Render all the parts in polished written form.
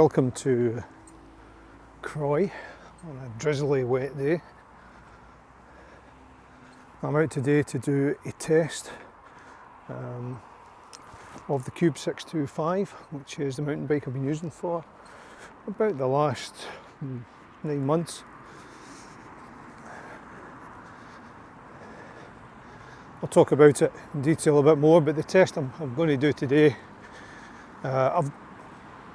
welcome to Croy on a drizzly wet day. I'm out today to do a test of the Cube 625, which is the mountain bike I've been using for about the last 9 months. I'll talk about it in detail a bit more, but the test I'm going to do today, I've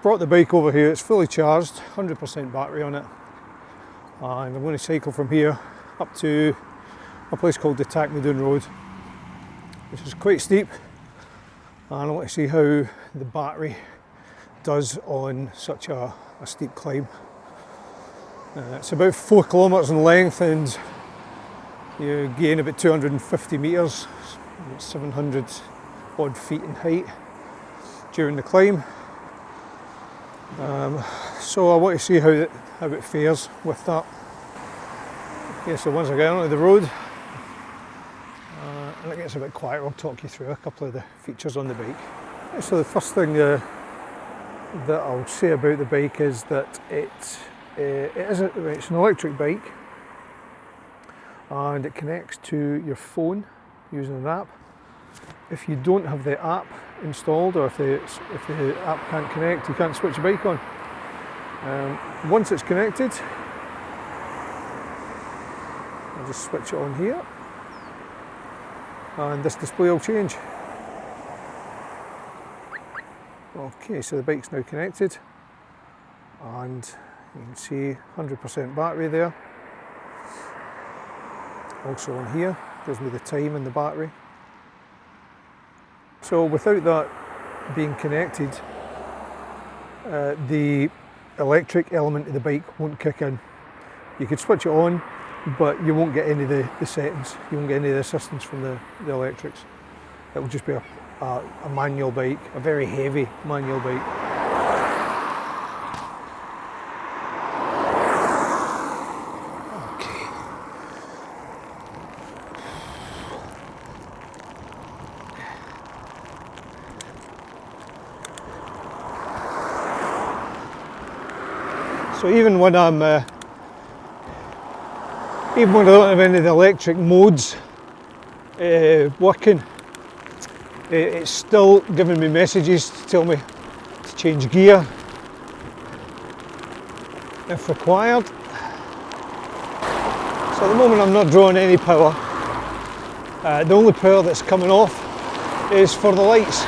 brought the bike over here. It's fully charged, 100% battery on it, and I'm going to cycle from here up to a place called the Takmadoon Road, which is quite steep, and I want to see how the battery does on such a steep climb. It's about 4 kilometres in length, and you gain about 250 metres, 700 odd feet in height during the climb. So I want to see how it fares with that. Okay, so once I get onto the road and it gets a bit quiet, I'll talk you through a couple of the features on the bike. So the first thing that I'll say about the bike is that it's an electric bike, and it connects to your phone using an app. If you don't have the app installed, or if the app can't connect, you can't switch the bike on. Once it's connected, I'll just switch it on here, and this display will change. Okay, so the bike's now connected, and you can see 100% battery there. Also on here, gives me the time and the battery. So without that being connected, the electric element of the bike won't kick in. You could switch it on, but you won't get any of the settings. You won't get any of the assistance from the electrics. It will just be a manual bike, a very heavy manual bike. So even when I don't have any of the electric modes working, it's still giving me messages to tell me to change gear if required. So at the moment I'm not drawing any power. The only power that's coming off is for the lights.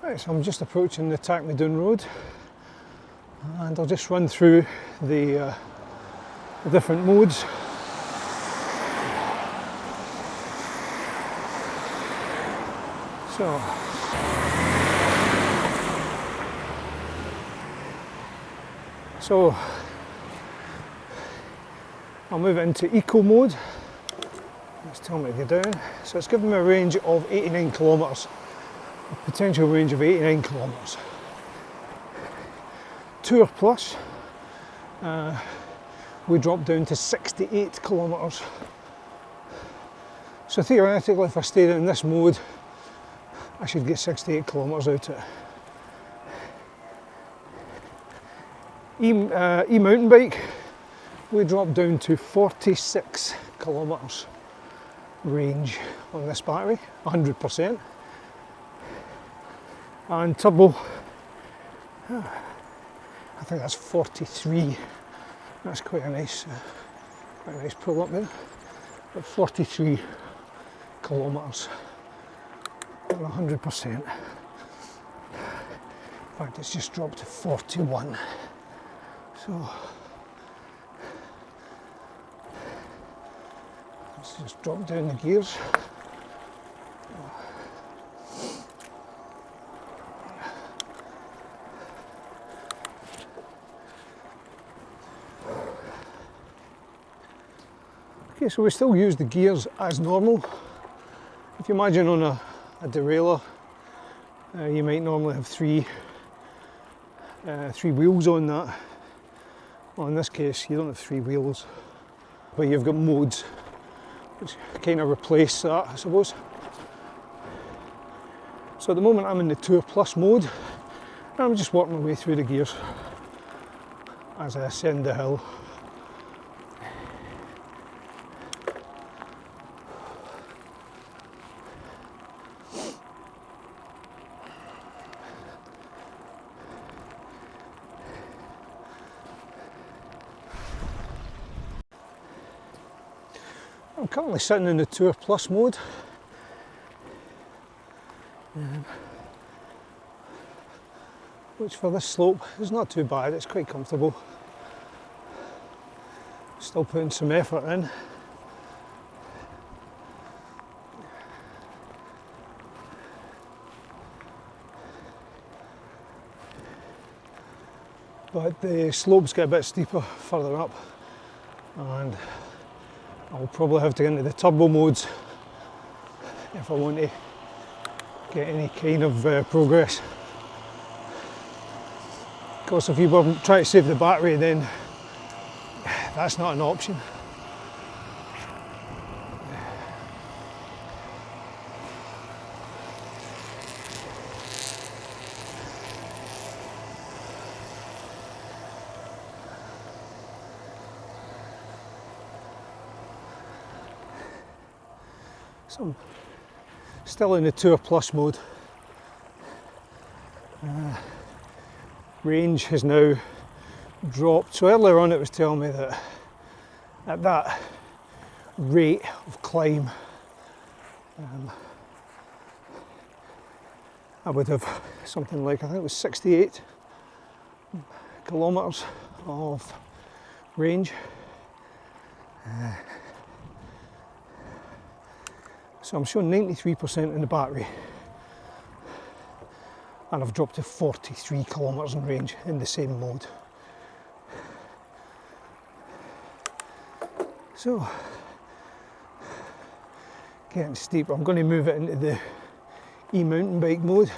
Right, so I'm just approaching the Takmadoon Road, and I'll just run through the different modes. So I'll move it into eco mode. Let's tell me to go down. So it's giving me a range of 89 kilometres. A potential range of 89 kilometres. Tour Plus, we drop down to 68 kilometres. So theoretically, if I stayed in this mode, I should get 68 kilometres out of it. E-mountain bike, we drop down to 46 kilometres range on this battery, 100%. And turbo, I think that's 43. That's quite a nice pull up there. But 43 kilometres on 100%. In fact, it's just dropped to 41. So let's just drop down the gears. Okay, so we still use the gears as normal. If you imagine on a a derailleur. You might normally have three wheels on that. Well, in this case, you don't have three wheels, but you've got modes, which kind of replace that, I suppose. So at the moment I'm in the Tour Plus mode, and I'm just working my way through the gears as I ascend the hill. I'm currently sitting in the Tour Plus mode. Which for this slope is not too bad, it's quite comfortable. Still putting some effort in. But the slopes get a bit steeper further up, and I'll probably have to get into the turbo modes if I want to get any kind of progress. Of course, if you were trying to save the battery, then that's not an option. So I'm still in the Tour Plus mode. Range has now dropped. So earlier on it was telling me that at that rate of climb I would have something like, I think it was 68 kilometres of range. So I'm showing 93% in the battery, and I've dropped to 43 kilometres in range in the same mode. So, getting steep. I'm going to move it into the e-mountain bike mode.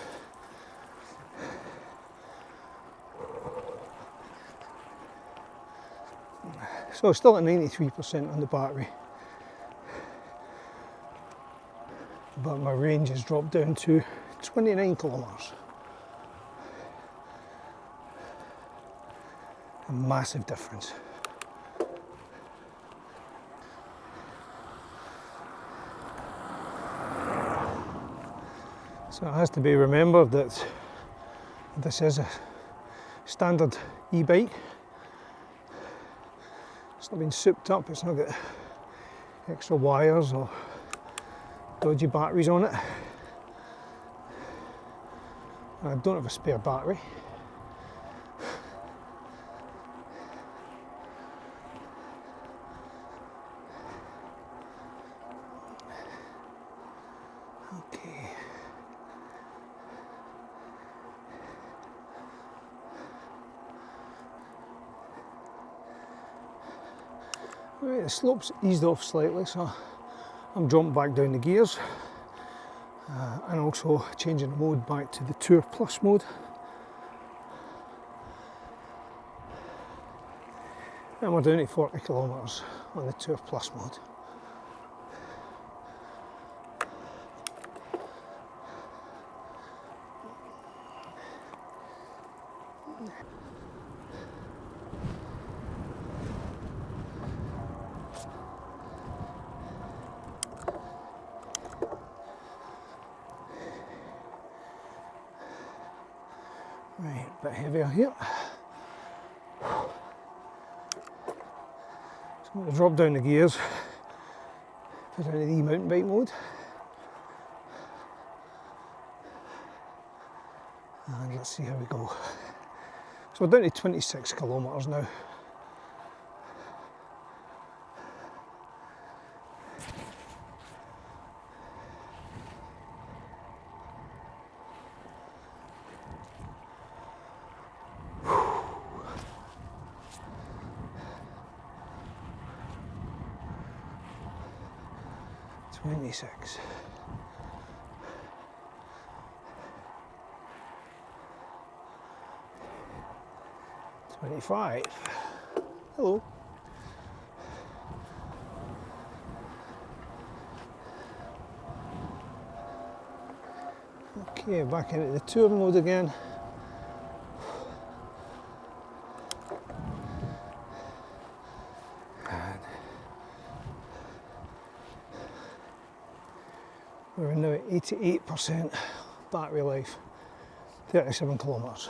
So still at 93% on the battery, but my range has dropped down to 29 kilometres. A massive difference. So it has to be remembered that this is a standard e-bike. It's not been souped up, it's not got extra wires or dodgy batteries on it. And I don't have a spare battery. Okay. Right, the slope's eased off slightly, so I'm jumping back down the gears and also changing the mode back to the Tour Plus mode. And we're down to 40 kilometres on the Tour Plus mode. Right, a bit heavier here. So I'm going to drop down the gears, put it in the e-mountain bike mode. And let's see how we go. So we're down to 26 kilometres now. 25. Hello. Okay, back into the tour mode again. And we're now at 88% battery life, 37 kilometres.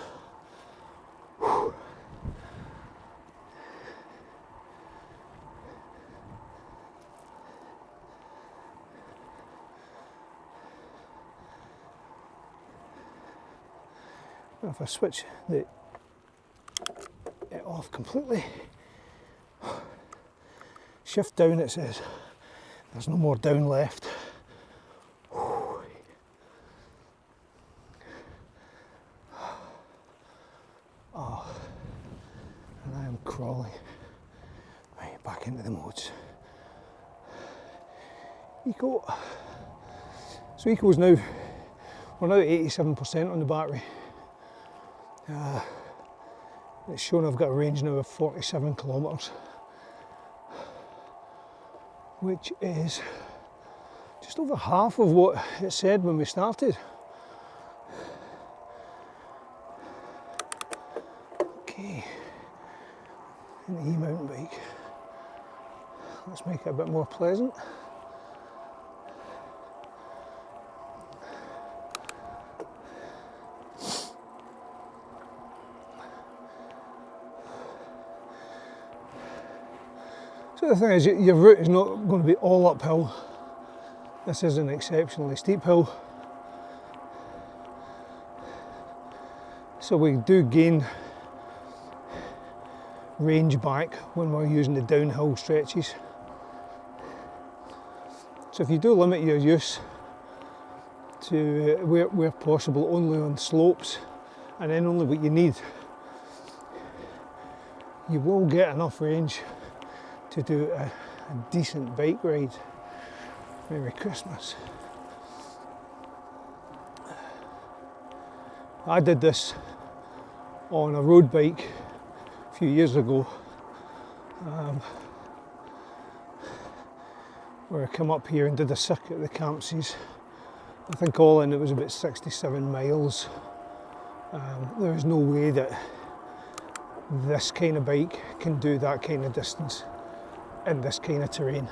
If I switch it off completely, shift down, it says there's no more down left. Oh, and I am crawling right back into the modes. Eco. So Eco's now, we're now at 87% on the battery. It's showing I've got a range now of 47 kilometres, which is just over half of what it said when we started. Okay, and the e-mountain bike. Let's make it a bit more pleasant. So the thing is, your route is not going to be all uphill. This is an exceptionally steep hill. So we do gain range back when we're using the downhill stretches. So if you do limit your use to where possible only on slopes and then only what you need, you will get enough range to do a decent bike ride. Merry Christmas. I did this on a road bike a few years ago, where I come up here and did a circuit of the Campsies. I think all in it was about 67 miles. There is no way that this kind of bike can do that kind of distance in this kind of terrain.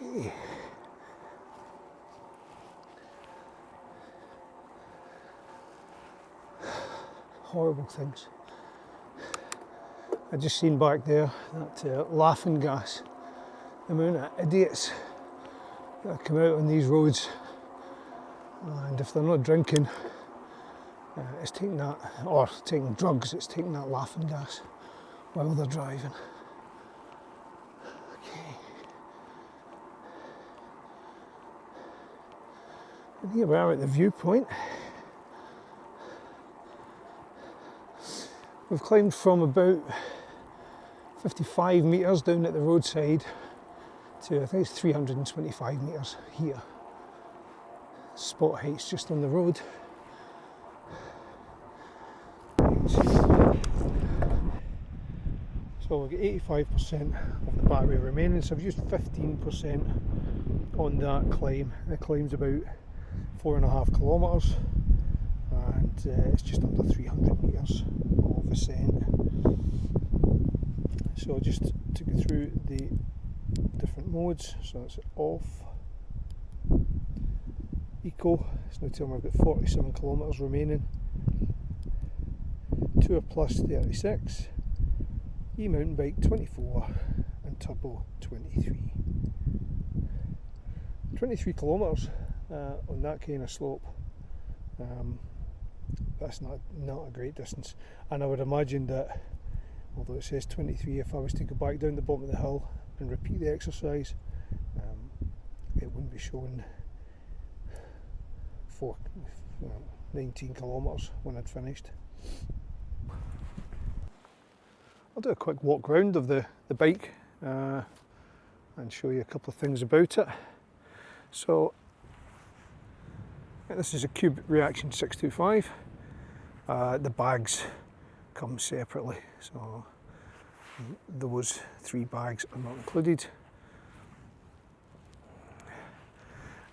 Okay. Horrible things. I just seen back there that laughing gas, the amount of idiots that come out on these roads, and if they're not drinking, it's taking that, or taking drugs, it's taking that laughing gas while they're driving. Okay. And here we are at the viewpoint. We've climbed from about 55 metres down at the roadside to I think it's 325 metres here. Spot height's just on the road. So we've got 85% of the battery remaining, so I've used 15% on that climb. The climb's about 4.5 kilometres and it's just under 300 metres of ascent. So I just took you through the different modes. So it's off, eco, it's now telling me I've got 47 kilometres remaining, Tour Plus 36, e-mountain bike 24 and turbo 23. 23 kilometres on that kind of slope. That's not a great distance, and I would imagine that although it says 23, if I was to go back down the bottom of the hill and repeat the exercise, it wouldn't be showing 19 kilometres when I'd finished. I'll do a quick walk round of the bike and show you a couple of things about it. So this is a Cube Reaction 625. The bags come separately, so those 3 bags are not included.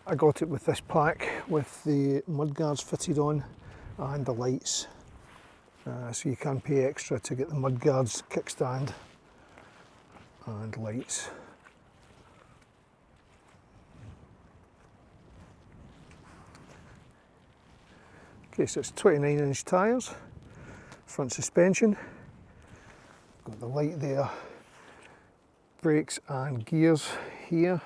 I got it with this pack with the mudguards fitted on and the lights, so you can pay extra to get the mudguards, kickstand and lights. Okay, so it's 29-inch tyres, front suspension, got the light there, brakes and gears here,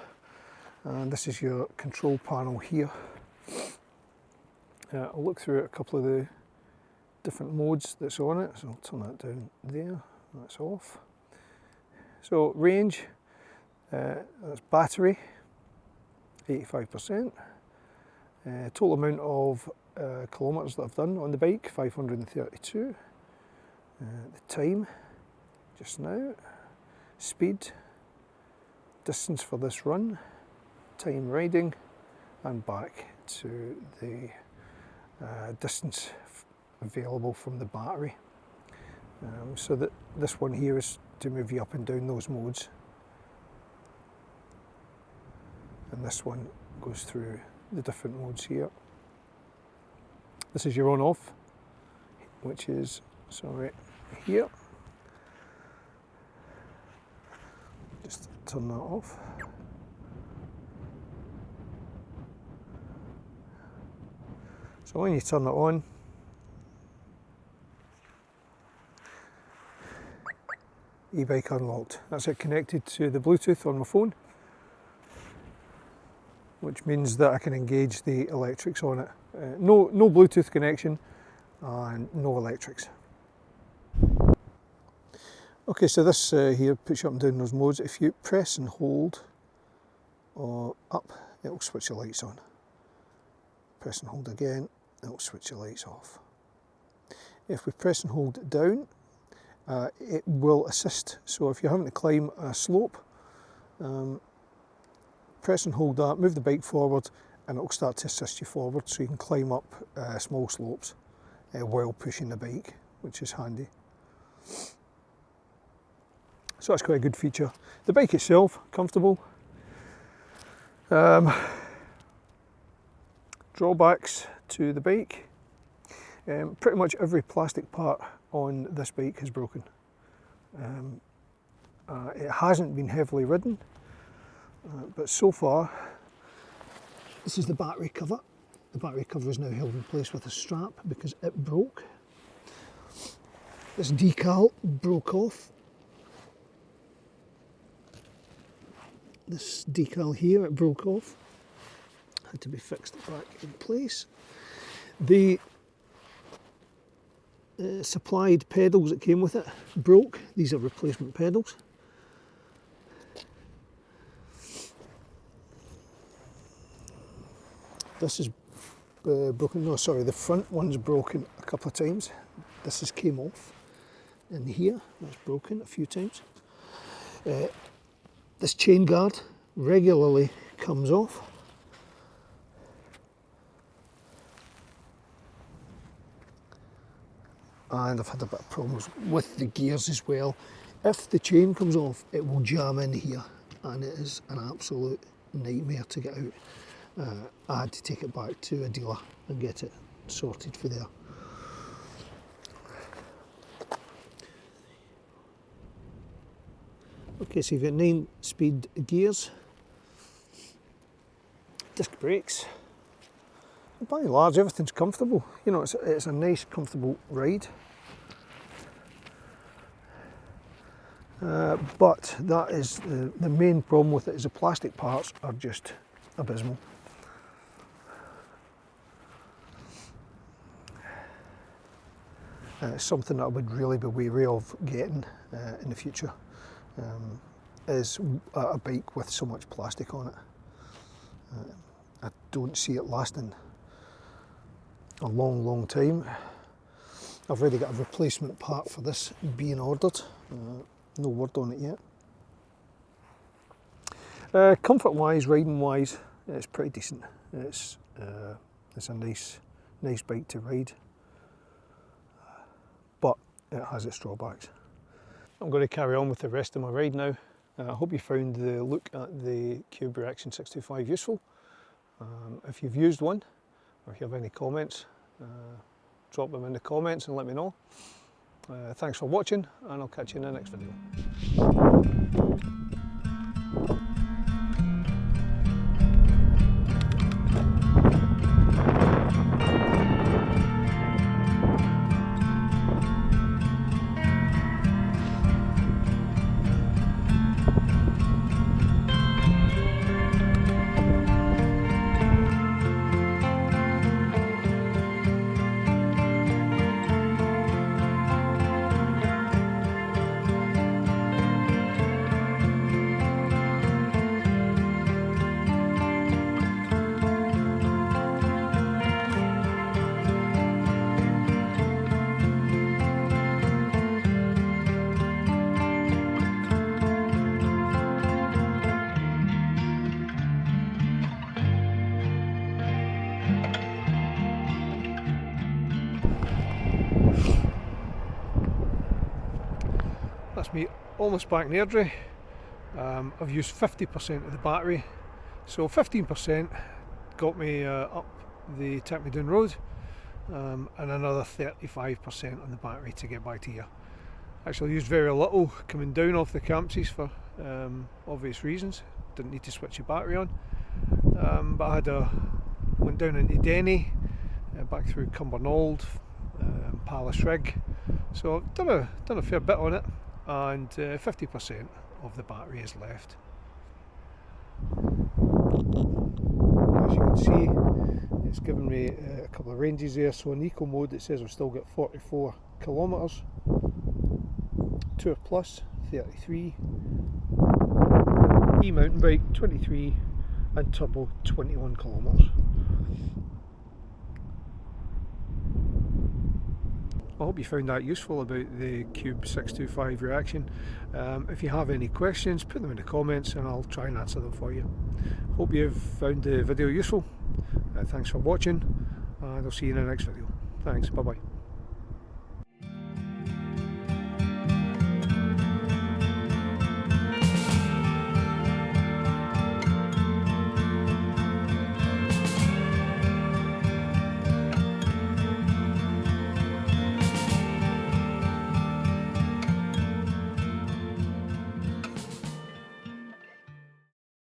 and this is your control panel here. I'll look through a couple of the different modes that's on it, so I'll turn that down there, that's off. So range, that's battery, 85%. Total amount of kilometres that I've done on the bike, 532. The time, just now. Speed, distance for this run, time riding, and back to the distance available from the battery. So that this one here is to move you up and down those modes, and this one goes through the different modes here. This is your on off, which is, sorry, here. Just turn that off. So when you turn it on, e-bike unlocked. That's it connected to the Bluetooth on my phone, which means that I can engage the electrics on it. No Bluetooth connection and no electrics. Okay, so this here puts you up and down those modes. If you press and hold or up, it'll switch the lights on. Press and hold again, it'll switch the lights off. If we press and hold down, it will assist. So if you're having to climb a slope, press and hold that, move the bike forward, and it'll start to assist you forward, so you can climb up small slopes while pushing the bike, which is handy. So that's quite a good feature. The bike itself, comfortable. Drawbacks to the bike. Pretty much every plastic part on this bike is broken. It hasn't been heavily ridden, but so far, this is the battery cover. The battery cover is now held in place with a strap because it broke. This decal broke off. This decal here, it broke off. Had to be fixed back in place. The supplied pedals that came with it broke. These are replacement pedals. This is broken, no sorry, the front one's broken a couple of times. This has came off in here, that's broken a few times. This chain guard regularly comes off. And I've had a bit of problems with the gears as well. If the chain comes off, it will jam in here, and it is an absolute nightmare to get out. I had to take it back to a dealer and get it sorted for there. Okay, so you've got 9-speed gears, disc brakes. By and large, everything's comfortable. You know, it's a nice, comfortable ride. But that is the main problem with it, is the plastic parts are just abysmal. It's something that I would really be wary of getting in the future, is a bike with so much plastic on it. I don't see it lasting a long time. I've already got a replacement part for this being ordered. No word on it yet. Comfort wise, riding wise, it's pretty decent. It's a nice bike to ride, but it has its drawbacks. I'm going to carry on with the rest of my ride now. I hope you found the look at the Cube Reaction 625 useful. If you've used one, or if you have any comments, drop them in the comments and let me know. Thanks for watching, and I'll catch you in the next video. That's me almost back in Airdrie. I've used 50% of the battery, so 15% got me up the Take Me Down road, and another 35% on the battery to get back to here. Actually used very little coming down off the Campsies for obvious reasons. Didn't need to switch the battery on, but I went down into Denny, back through Cumbernauld, Palace Rig, so I've done a fair bit on it, and 50% of the battery is left. As you can see, it's given me a couple of ranges there. So in eco mode it says I've still got 44 kilometres, Tour Plus 33, e-mountain bike 23, and turbo 21 kilometres. I hope you found that useful about the Cube 625 Reaction. If you have any questions, put them in the comments and I'll try and answer them for you. Hope you've found the video useful. Thanks for watching, and I'll see you in the next video. Thanks, bye bye.